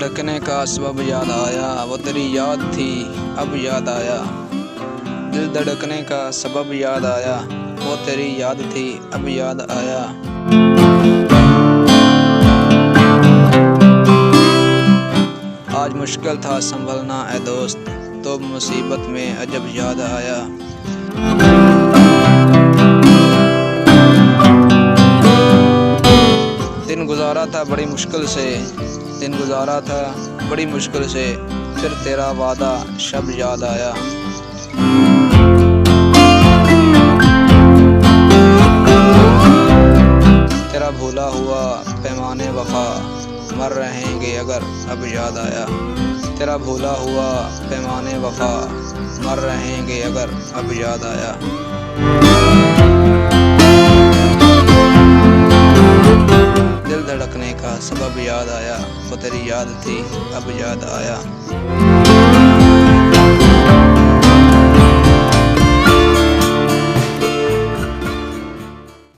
धड़कने का सबब याद आया, वो तेरी याद थी अब याद आया। दिल धड़कने का सबब याद आया, वो तेरी याद थी अब याद आया। आज मुश्किल था संभलना ए दोस्त, तो मुसीबत में अजब याद आया। दिन गुजारा था बड़ी मुश्किल से, दिन गुजारा था बड़ी मुश्किल से, फिर तेरा वादा शब याद आया। तेरा भूला हुआ पैमाने वफा मर रहेंगे अगर अब याद आया। तेरा भूला हुआ पैमाने वफा मर रहेंगे अगर अब याद आया। दिल धड़कने का सबब याद आया, वो तेरी याद थी अब याद आया।